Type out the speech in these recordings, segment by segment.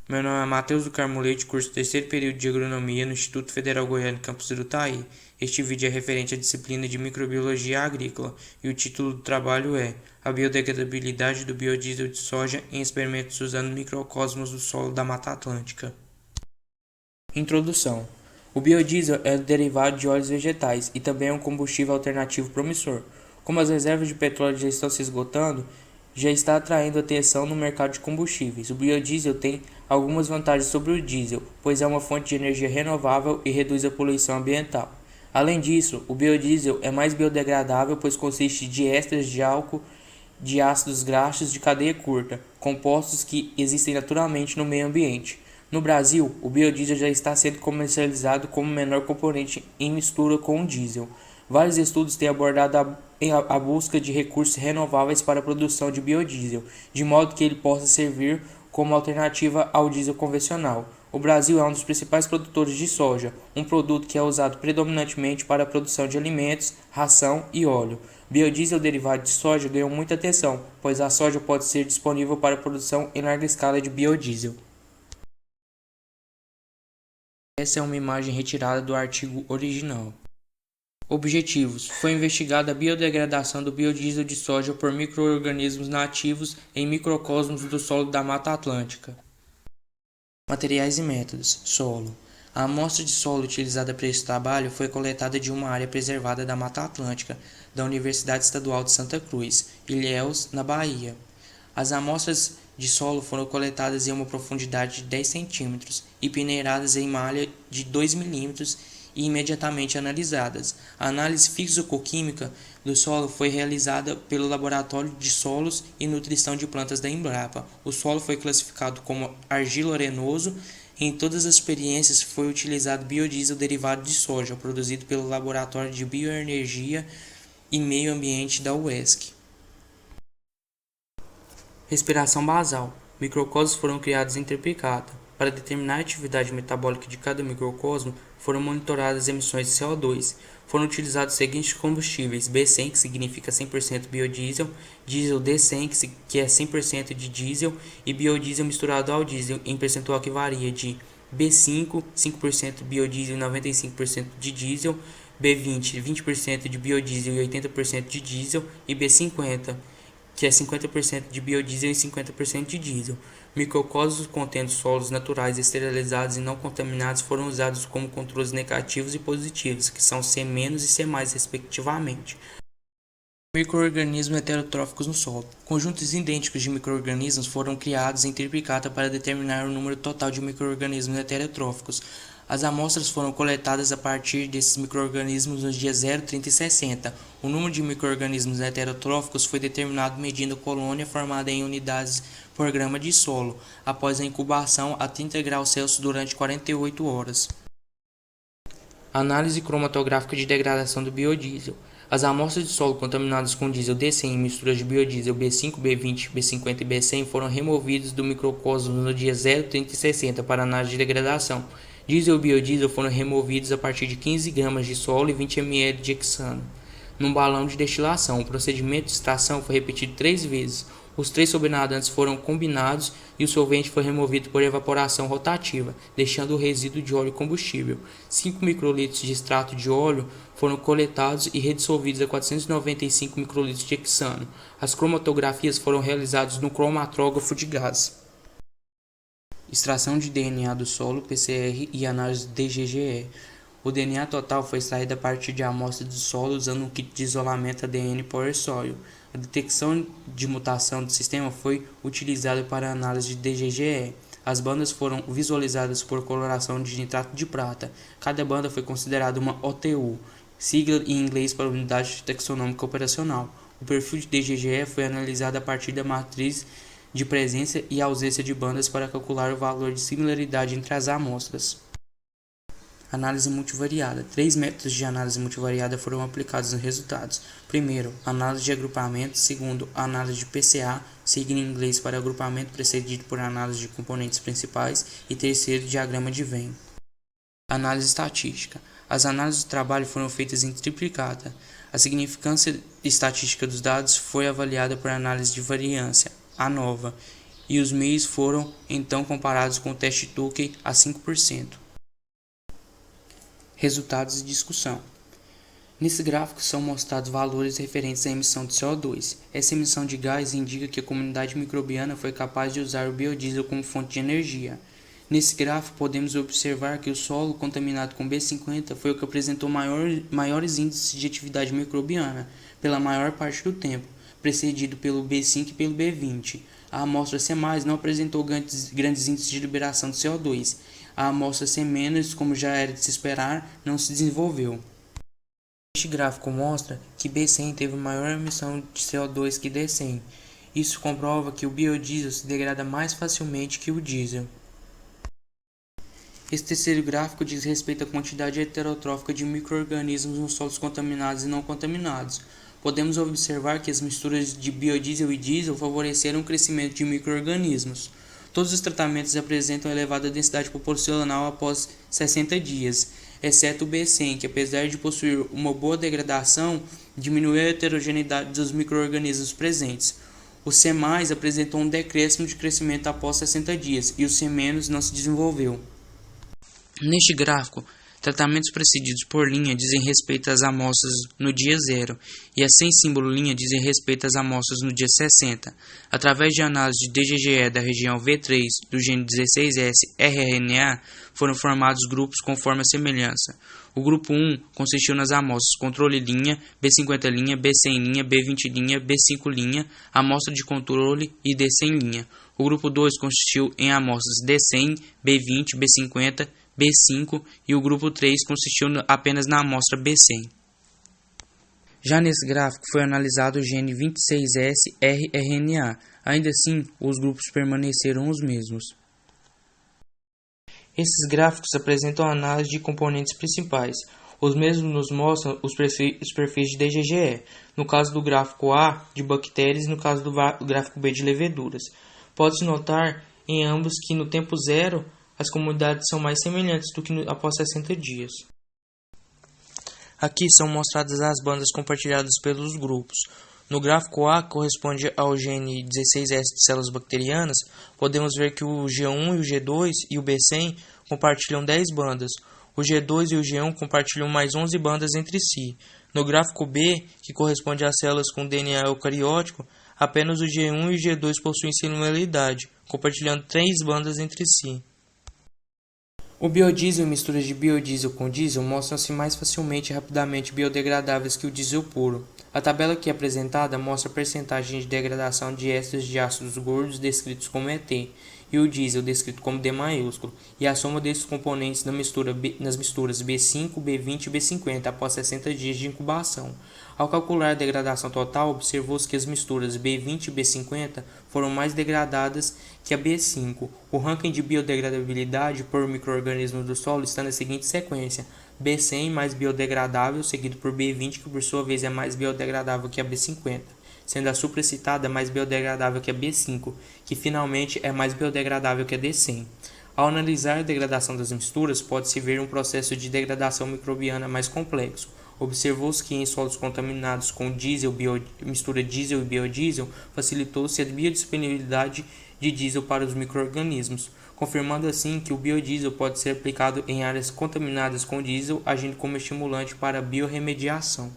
Meu nome é Matheus do Carmo Leite, curso terceiro período de Agronomia no Instituto Federal Goiano, campus Irutaí. Este vídeo é referente à disciplina de Microbiologia Agrícola e o título do trabalho é A biodegradabilidade do biodiesel de soja em experimentos usando microcosmos do solo da Mata Atlântica. Introdução. O biodiesel é um derivado de óleos vegetais e também é um combustível alternativo promissor. Como as reservas de petróleo já estão se esgotando, já está atraindo atenção no mercado de combustíveis. O biodiesel tem algumas vantagens sobre o diesel, pois é uma fonte de energia renovável e reduz a poluição ambiental. Além disso, o biodiesel é mais biodegradável, pois consiste de ésteres de álcool de ácidos graxos de cadeia curta, compostos que existem naturalmente no meio ambiente. No Brasil, o biodiesel já está sendo comercializado como menor componente em mistura com o diesel. Vários estudos têm abordado a busca de recursos renováveis para a produção de biodiesel, de modo que ele possa servir como alternativa ao diesel convencional. O Brasil é um dos principais produtores de soja, um produto que é usado predominantemente para a produção de alimentos, ração e óleo. Biodiesel derivado de soja ganhou muita atenção, pois a soja pode ser disponível para a produção em larga escala de biodiesel. Essa é uma imagem retirada do artigo original. Objetivos: foi investigada a biodegradação do biodiesel de soja por micro-organismos nativos em microcosmos do solo da Mata Atlântica. Materiais e métodos: solo. A amostra de solo utilizada para esse trabalho foi coletada de uma área preservada da Mata Atlântica, da Universidade Estadual de Santa Cruz, Ilhéus, na Bahia. As amostras de solo foram coletadas em uma profundidade de 10 centímetros e peneiradas em malha de 2 milímetros e imediatamente analisadas. A análise físico-química do solo foi realizada pelo Laboratório de Solos e Nutrição de Plantas da Embrapa. O solo foi classificado como argilo-arenoso. Em todas as experiências foi utilizado biodiesel derivado de soja, produzido pelo Laboratório de Bioenergia e Meio Ambiente da UESC. Respiração basal. Microcosmos foram criados em triplicata. Para determinar a atividade metabólica de cada microcosmo, foram monitoradas as emissões de CO2. Foram utilizados os seguintes combustíveis: B100, que significa 100% biodiesel, diesel D100, que é 100% de diesel, e biodiesel misturado ao diesel, em percentual que varia de B5, 5% biodiesel e 95% de diesel, B20, 20% de biodiesel e 80% de diesel, e B50, que é 50% de biodiesel e 50% de diesel. Microcosmos contendo solos naturais esterilizados e não contaminados foram usados como controles negativos e positivos, que são C- e C+, respectivamente. Micro-organismos heterotróficos no solo. Conjuntos idênticos de micro-organismos foram criados em triplicata para determinar o número total de micro-organismos heterotróficos. As amostras foram coletadas a partir desses micro-organismos nos dias 0, 30 e 60. O número de micro-organismos heterotróficos foi determinado medindo colônia formada em unidades por grama de solo, após a incubação a 30 graus Celsius durante 48 horas. Análise cromatográfica de degradação do biodiesel. As amostras de solo contaminadas com diesel D100 e misturas de biodiesel B5, B20, B50 e B100 foram removidas do microcosmos no dia 0, 30 e 60 para análise de degradação. Diesel e biodiesel foram removidos a partir de 15 gramas de solo e 20 ml de hexano. Num balão de destilação, o procedimento de extração foi repetido 3 vezes. Os 3 sobrenadantes foram combinados e o solvente foi removido por evaporação rotativa, deixando o resíduo de óleo combustível. 5 microlitros de extrato de óleo foram coletados e redissolvidos a 495 microlitros de hexano. As cromatografias foram realizadas no cromatógrafo de gás. Extração de DNA do solo, PCR e análise de DGGE. O DNA total foi extraído a partir de amostras do solo usando um kit de isolamento ADN Power Soil. A detecção de mutação do sistema foi utilizada para a análise de DGGE. As bandas foram visualizadas por coloração de nitrato de prata. Cada banda foi considerada uma OTU, sigla em inglês para Unidade Taxonômica Operacional. O perfil de DGGE foi analisado a partir da matriz de presença e ausência de bandas para calcular o valor de similaridade entre as amostras. Análise multivariada. 3 métodos de análise multivariada foram aplicados nos resultados. Primeiro, análise de agrupamento. Segundo, análise de PCA, sigla em inglês para agrupamento precedido por análise de componentes principais. E terceiro, diagrama de Venn. Análise estatística. As análises do trabalho foram feitas em triplicata. A significância estatística dos dados foi avaliada por análise de variância, ANOVA, e os meios foram então comparados com o teste Tukey a 5%. Resultados de discussão. Nesse gráfico são mostrados valores referentes à emissão de CO2. Essa emissão de gás indica que a comunidade microbiana foi capaz de usar o biodiesel como fonte de energia. Nesse gráfico podemos observar que o solo contaminado com B50 foi o que apresentou maiores índices de atividade microbiana pela maior parte do tempo, precedido pelo B5 e pelo B20. A amostra C+, não apresentou grandes índices de liberação de CO2. A amostra C-, como já era de se esperar, não se desenvolveu. Este gráfico mostra que B100 teve maior emissão de CO2 que D100. Isso comprova que o biodiesel se degrada mais facilmente que o diesel. Esse terceiro gráfico diz respeito à quantidade heterotrófica de micro-organismos nos solos contaminados e não contaminados. Podemos observar que as misturas de biodiesel e diesel favoreceram o crescimento de micro-organismos. Todos os tratamentos apresentam elevada densidade populacional após 60 dias, exceto o B100, que apesar de possuir uma boa degradação, diminuiu a heterogeneidade dos micro-organismos presentes. O C+, apresentou um decréscimo de crescimento após 60 dias e o C- não se desenvolveu. Neste gráfico, tratamentos precedidos por linha dizem respeito às amostras no dia 0 e as sem símbolo linha dizem respeito às amostras no dia 60. Através de análise de DGGE da região V3 do gene 16S rRNA, foram formados grupos conforme a semelhança. O grupo 1 consistiu nas amostras controle linha, B50 linha, B100 linha, B20 linha, B5 linha, amostra de controle e D100 linha. O grupo 2 consistiu em amostras D100, B20, B50, B5 e o grupo 3 consistiu apenas na amostra B100. Já nesse gráfico foi analisado o gene 26S rRNA. Ainda assim, os grupos permaneceram os mesmos. Esses gráficos apresentam a análise de componentes principais. Os mesmos nos mostram os perfis de DGGE, no caso do gráfico A, de bactérias, e no caso do gráfico B, de leveduras. Pode-se notar em ambos que no tempo zero as comunidades são mais semelhantes do que após 60 dias. Aqui são mostradas as bandas compartilhadas pelos grupos. No gráfico A, que corresponde ao gene 16S de células bacterianas, podemos ver que o G1 e o G2 e o B100 compartilham 10 bandas. O G2 e o G1 compartilham mais 11 bandas entre si. No gráfico B, que corresponde às células com DNA eucariótico, apenas o G1 e o G2 possuem similaridade, compartilhando 3 bandas entre si. O biodiesel e misturas de biodiesel com diesel mostram-se mais facilmente e rapidamente biodegradáveis que o diesel puro. A tabela aqui apresentada mostra a percentagem de degradação de ésteres de ácidos gordos descritos como ET e o diesel descrito como D maiúsculo, e a soma desses componentes nas misturas B5, B20 e B50 após 60 dias de incubação. Ao calcular a degradação total, observou-se que as misturas B20 e B50 foram mais degradadas que a B5. O ranking de biodegradabilidade por micro-organismo do solo está na seguinte sequência: B100 mais biodegradável, seguido por B20, que por sua vez é mais biodegradável que a B50, sendo a supracitada mais biodegradável que a B5, que finalmente é mais biodegradável que a D100. Ao analisar a degradação das misturas, pode-se ver um processo de degradação microbiana mais complexo. Observou-se que em solos contaminados com mistura diesel e biodiesel, facilitou-se a biodisponibilidade de diesel para os micro-organismos, confirmando assim que o biodiesel pode ser aplicado em áreas contaminadas com diesel, agindo como estimulante para a biorremediação.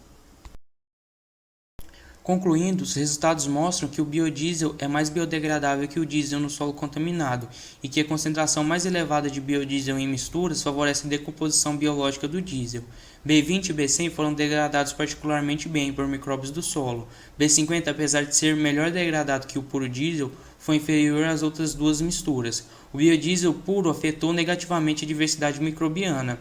Concluindo, os resultados mostram que o biodiesel é mais biodegradável que o diesel no solo contaminado e que a concentração mais elevada de biodiesel em misturas favorece a decomposição biológica do diesel. B20 e B100 foram degradados particularmente bem por micróbios do solo. B50, apesar de ser melhor degradado que o puro diesel, foi inferior às outras duas misturas. O biodiesel puro afetou negativamente a diversidade microbiana,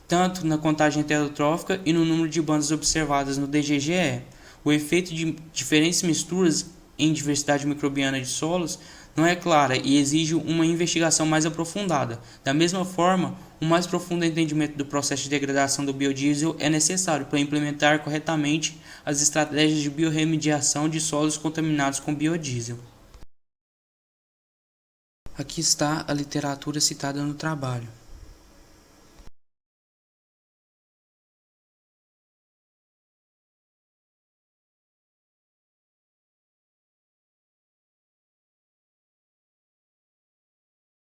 tanto na contagem heterotrófica e no número de bandas observadas no DGGE. O efeito de diferentes misturas em diversidade microbiana de solos não é clara e exige uma investigação mais aprofundada. Da mesma forma, um mais profundo entendimento do processo de degradação do biodiesel é necessário para implementar corretamente as estratégias de biorremediação de solos contaminados com biodiesel. Aqui está a literatura citada no trabalho.